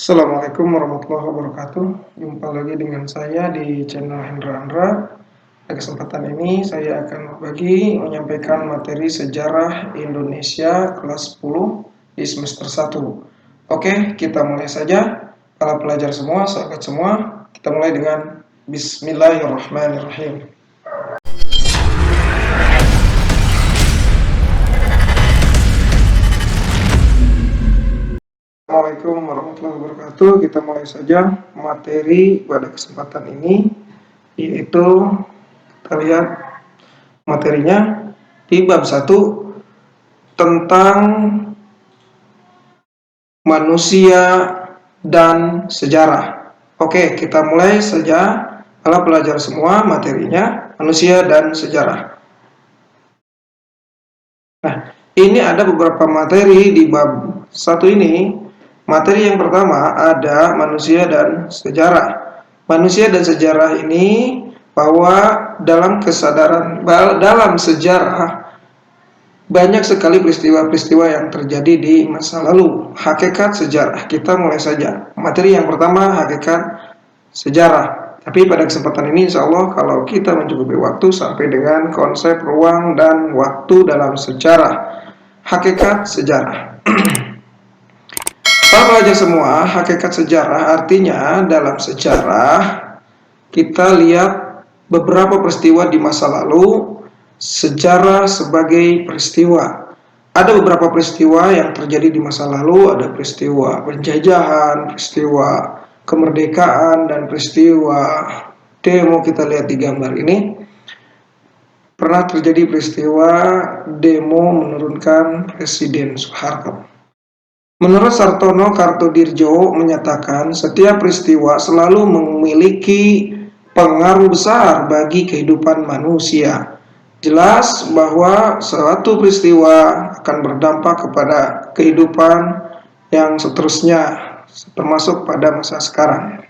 Assalamualaikum warahmatullahi wabarakatuh. Jumpa lagi dengan saya di channel Hendra Andra. Pada kesempatan ini saya akan menyampaikan materi sejarah Indonesia kelas 10 di semester 1. Oke, kita mulai saja. Para pelajar semua, sahabat semua, kita mulai dengan Bismillahirrahmanirrahim. Assalamualaikum warahmatullahi wabarakatuh. Kita mulai saja materi pada kesempatan ini, yaitu kita lihat materinya di bab 1 tentang manusia dan sejarah. Oke, kita mulai saja. Para pelajar semua, materinya manusia dan sejarah. Nah, ini ada beberapa materi di bab 1 ini. Materi yang pertama ada manusia dan sejarah. Manusia dan sejarah ini bahwa dalam sejarah banyak sekali peristiwa-peristiwa yang terjadi di masa lalu. Hakikat sejarah. Kita mulai saja. Materi yang pertama hakikat sejarah. Tapi pada kesempatan ini insya Allah kalau kita mencukupi waktu sampai dengan konsep ruang dan waktu dalam sejarah. Hakikat sejarah. Para pelajar semua, hakikat sejarah artinya dalam sejarah kita lihat beberapa peristiwa di masa lalu. Sejarah sebagai peristiwa. Ada beberapa peristiwa yang terjadi di masa lalu, ada peristiwa penjajahan, peristiwa kemerdekaan, dan peristiwa demo. Kita lihat di gambar ini. Pernah terjadi peristiwa demo menurunkan Presiden Soeharto. Menurut Sartono Kartodirjo menyatakan setiap peristiwa selalu memiliki pengaruh besar bagi kehidupan manusia. Jelas bahwa suatu peristiwa akan berdampak kepada kehidupan yang seterusnya, termasuk pada masa sekarang.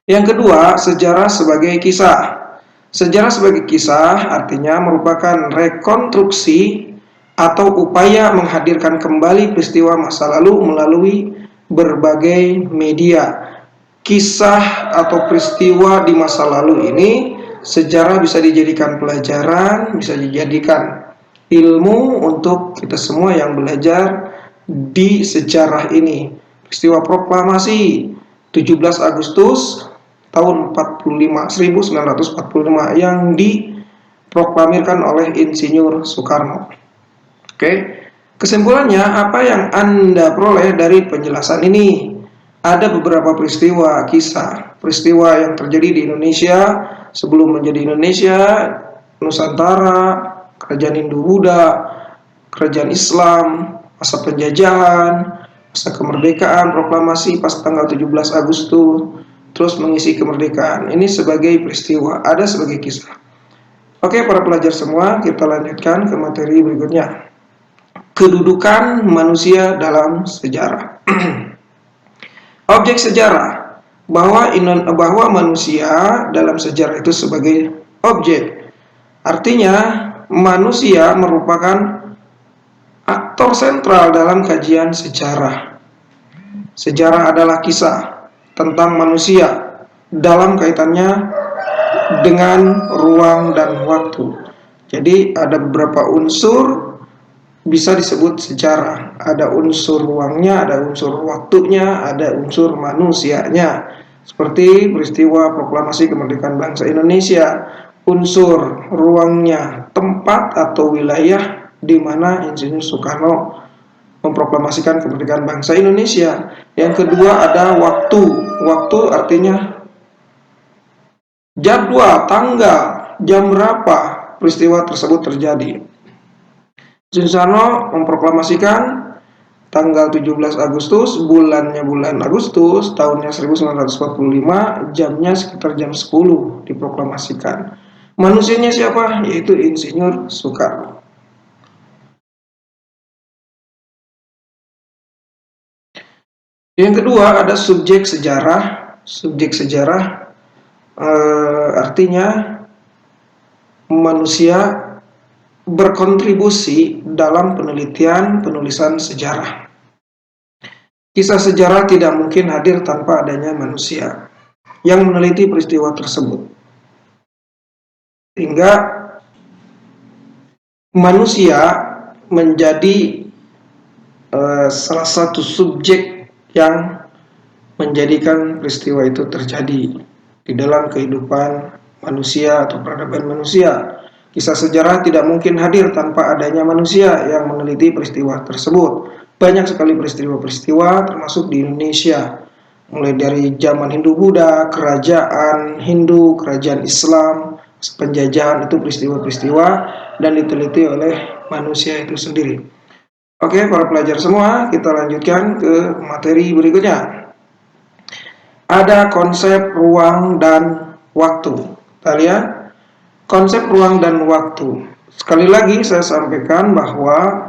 Yang kedua, sejarah sebagai kisah. Sejarah sebagai kisah artinya merupakan rekonstruksi atau upaya menghadirkan kembali peristiwa masa lalu melalui berbagai media. Kisah atau peristiwa di masa lalu ini, sejarah bisa dijadikan pelajaran, bisa dijadikan ilmu untuk kita semua yang belajar di sejarah ini. Peristiwa proklamasi 17 Agustus tahun 1945 yang diproklamirkan oleh Insinyur Soekarno. Oke, kesimpulannya apa yang Anda peroleh dari penjelasan ini? Ada beberapa peristiwa, kisah, peristiwa yang terjadi di Indonesia sebelum menjadi Indonesia, Nusantara, Kerajaan Hindu-Buddha, Kerajaan Islam, masa penjajahan, masa kemerdekaan, proklamasi pas tanggal 17 Agustus, terus mengisi kemerdekaan. Ini sebagai peristiwa, ada sebagai kisah. Oke, para pelajar semua, kita lanjutkan ke materi berikutnya. Kedudukan manusia dalam sejarah. Objek sejarah, bahwa manusia dalam sejarah itu sebagai objek. Artinya manusia merupakan aktor sentral dalam kajian sejarah. Sejarah adalah kisah tentang manusia dalam kaitannya dengan ruang dan waktu. Jadi ada beberapa unsur bisa disebut sejarah. Ada unsur ruangnya, ada unsur waktunya, ada unsur manusianya. Seperti peristiwa proklamasi kemerdekaan bangsa Indonesia, unsur ruangnya tempat atau wilayah di mana Insinyur Soekarno memproklamasikan kemerdekaan bangsa Indonesia. Yang kedua ada waktu. Waktu artinya jadwal, tanggal, jam berapa peristiwa tersebut terjadi. Soekarno memproklamasikan tanggal 17 Agustus, bulannya bulan Agustus, tahunnya 1945, jamnya sekitar jam 10 diproklamasikan. Manusianya siapa? Yaitu Insinyur Soekarno. Yang kedua ada subjek sejarah. Subjek sejarah artinya manusia berkontribusi dalam penulisan sejarah. Kisah sejarah tidak mungkin hadir tanpa adanya manusia yang meneliti peristiwa tersebut. Sehingga manusia menjadi salah satu subjek yang menjadikan peristiwa itu terjadi di dalam kehidupan manusia atau peradaban manusia. Kisah sejarah tidak mungkin hadir tanpa adanya manusia yang meneliti peristiwa tersebut. Banyak sekali peristiwa-peristiwa termasuk di Indonesia, mulai dari zaman Hindu-Buddha, kerajaan Hindu, kerajaan Islam, penjajahan, itu peristiwa-peristiwa dan diteliti oleh manusia itu sendiri. Oke, para pelajar semua, kita lanjutkan ke materi berikutnya. Ada konsep ruang dan waktu. Kita lihat konsep ruang dan waktu. Sekali lagi saya sampaikan bahwa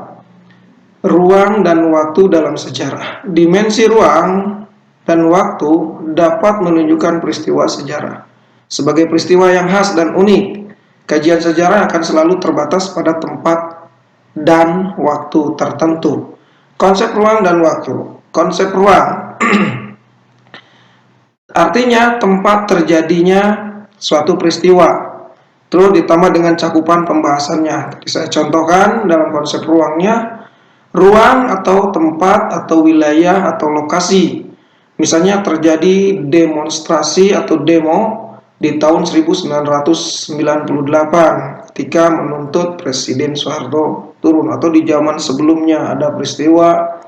ruang dan waktu dalam sejarah. Dimensi ruang dan waktu dapat menunjukkan peristiwa sejarah. Sebagai peristiwa yang khas dan unik, kajian sejarah akan selalu terbatas pada tempat dan waktu tertentu. Konsep ruang dan waktu. Konsep ruang artinya tempat terjadinya suatu peristiwa, terus ditambah dengan cakupan pembahasannya. Tadi saya contohkan dalam konsep ruangnya, ruang atau tempat atau wilayah atau lokasi. Misalnya terjadi demonstrasi atau demo di tahun 1998 ketika menuntut Presiden Soeharto turun, atau di zaman sebelumnya ada peristiwa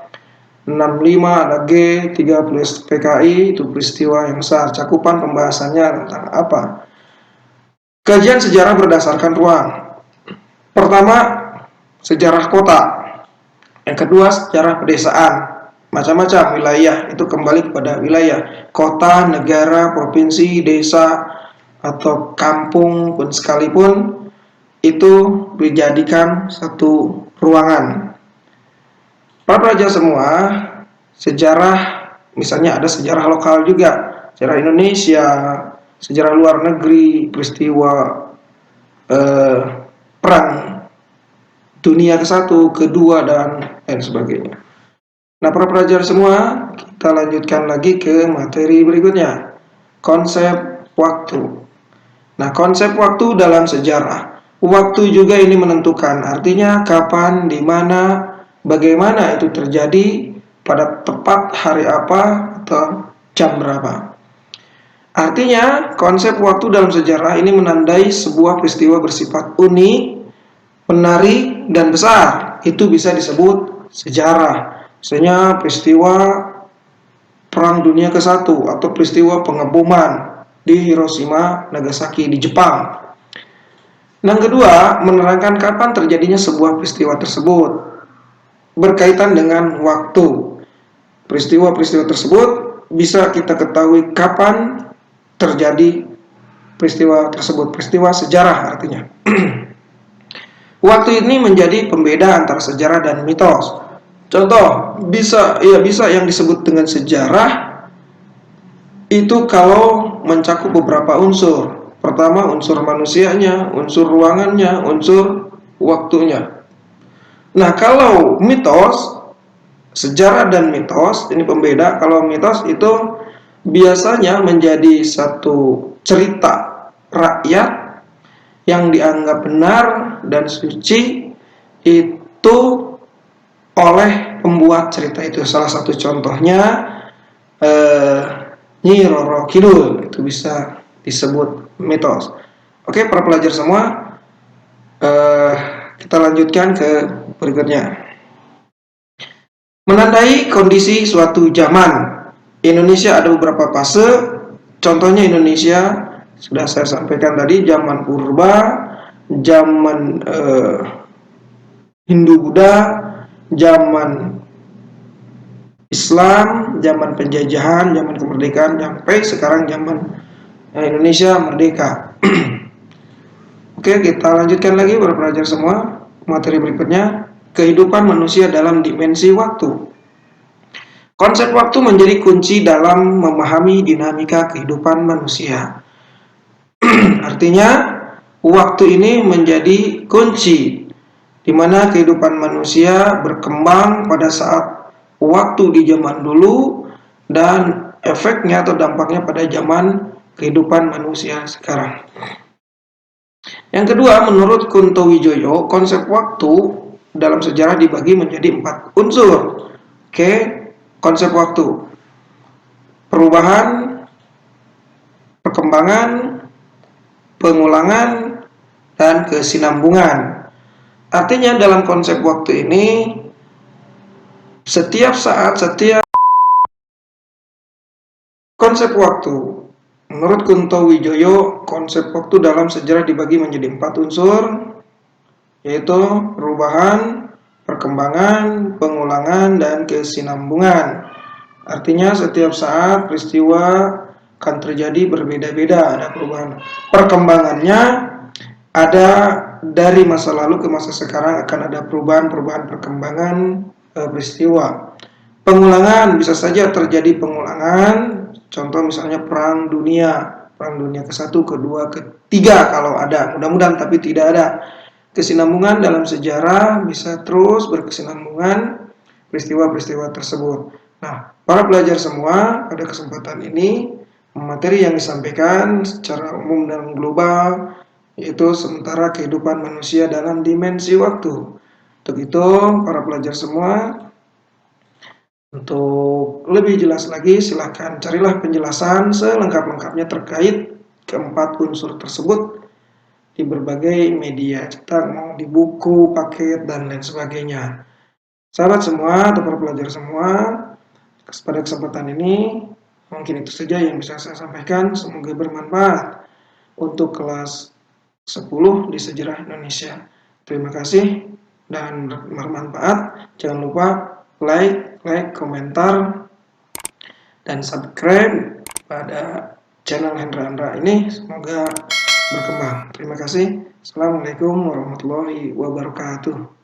65, ada G30 PKI, itu peristiwa yang besar. Cakupan pembahasannya tentang apa? Kajian sejarah berdasarkan ruang. Pertama, sejarah kota. Yang kedua, sejarah pedesaan. Macam-macam wilayah, itu kembali kepada wilayah. Kota, negara, provinsi, desa, atau kampung pun sekalipun, itu dijadikan satu ruangan. Para pelajar semua, sejarah, misalnya ada sejarah lokal juga, sejarah Indonesia, sejarah luar negeri, peristiwa perang dunia ke-1, ke-2, dan lain sebagainya. Nah, para pelajar semua, kita lanjutkan lagi ke materi berikutnya. Konsep waktu. Nah, konsep waktu dalam sejarah. Waktu juga ini menentukan, artinya kapan, di mana, bagaimana itu terjadi, pada tepat hari apa, atau jam berapa. Artinya, konsep waktu dalam sejarah ini menandai sebuah peristiwa bersifat unik, menarik, dan besar. Itu bisa disebut sejarah. Misalnya peristiwa Perang Dunia ke-1 atau peristiwa pengeboman di Hiroshima, Nagasaki di Jepang. Yang kedua, menerangkan kapan terjadinya sebuah peristiwa tersebut, berkaitan dengan waktu. Peristiwa-peristiwa tersebut bisa kita ketahui kapan terjadi peristiwa tersebut, peristiwa sejarah artinya. Waktu ini menjadi pembeda antara sejarah dan mitos. Contoh, bisa yang disebut dengan sejarah itu kalau mencakup beberapa unsur. Pertama, unsur manusianya, unsur ruangannya, unsur waktunya. Nah, kalau mitos, sejarah dan mitos, ini pembeda. Kalau mitos itu biasanya menjadi satu cerita rakyat yang dianggap benar dan suci itu oleh pembuat cerita itu. Salah satu contohnya Nyi Roro Kidul, itu bisa disebut mitos. Oke, para pelajar semua, kita lanjutkan ke berikutnya. Menandai kondisi suatu zaman. Indonesia ada beberapa fase. Contohnya Indonesia sudah saya sampaikan tadi, zaman purba, zaman Hindu-Buddha, zaman Islam, zaman penjajahan, zaman kemerdekaan, sampai sekarang zaman Indonesia merdeka. Oke, kita lanjutkan lagi para pelajar semua. Materi berikutnya, kehidupan manusia dalam dimensi waktu. Konsep waktu menjadi kunci dalam memahami dinamika kehidupan manusia. Artinya, waktu ini menjadi kunci di mana kehidupan manusia berkembang pada saat waktu di zaman dulu dan efeknya atau dampaknya pada zaman kehidupan manusia sekarang. Yang kedua, menurut Kunto Wijoyo, konsep waktu dalam sejarah dibagi menjadi 4 unsur. Oke, konsep waktu: perubahan, perkembangan, pengulangan, dan kesinambungan. Artinya dalam konsep waktu ini, setiap saat, setiap konsep waktu. Menurut Kunto Wijoyo, konsep waktu dalam sejarah dibagi menjadi 4 unsur, yaitu perubahan, perkembangan, pengulangan, dan kesinambungan. Artinya setiap saat peristiwa akan terjadi berbeda-beda, ada perubahan. Perkembangannya ada dari masa lalu ke masa sekarang, akan ada perubahan-perubahan perkembangan peristiwa. Pengulangan bisa saja terjadi pengulangan, contoh misalnya perang dunia ke-1, ke-2, ke-3 kalau ada, mudah-mudahan tapi tidak ada. Kesinambungan dalam sejarah bisa terus berkesinambungan peristiwa-peristiwa tersebut. Nah, para pelajar semua, pada kesempatan ini materi yang disampaikan secara umum dan global yaitu sementara kehidupan manusia dalam dimensi waktu. Untuk itu, para pelajar semua, untuk lebih jelas lagi silahkan carilah penjelasan selengkap-lengkapnya terkait keempat unsur tersebut di berbagai media cetak, mau di buku, paket, dan lain sebagainya. Sahabat semua atau para pelajar semua, pada kesempatan ini mungkin itu saja yang bisa saya sampaikan. Semoga bermanfaat untuk kelas 10 di Sejarah Indonesia. Terima kasih dan bermanfaat. Jangan lupa like, komentar, dan subscribe pada channel Hendra Andra ini. Semoga berkembang. Terima kasih. Assalamualaikum warahmatullahi wabarakatuh.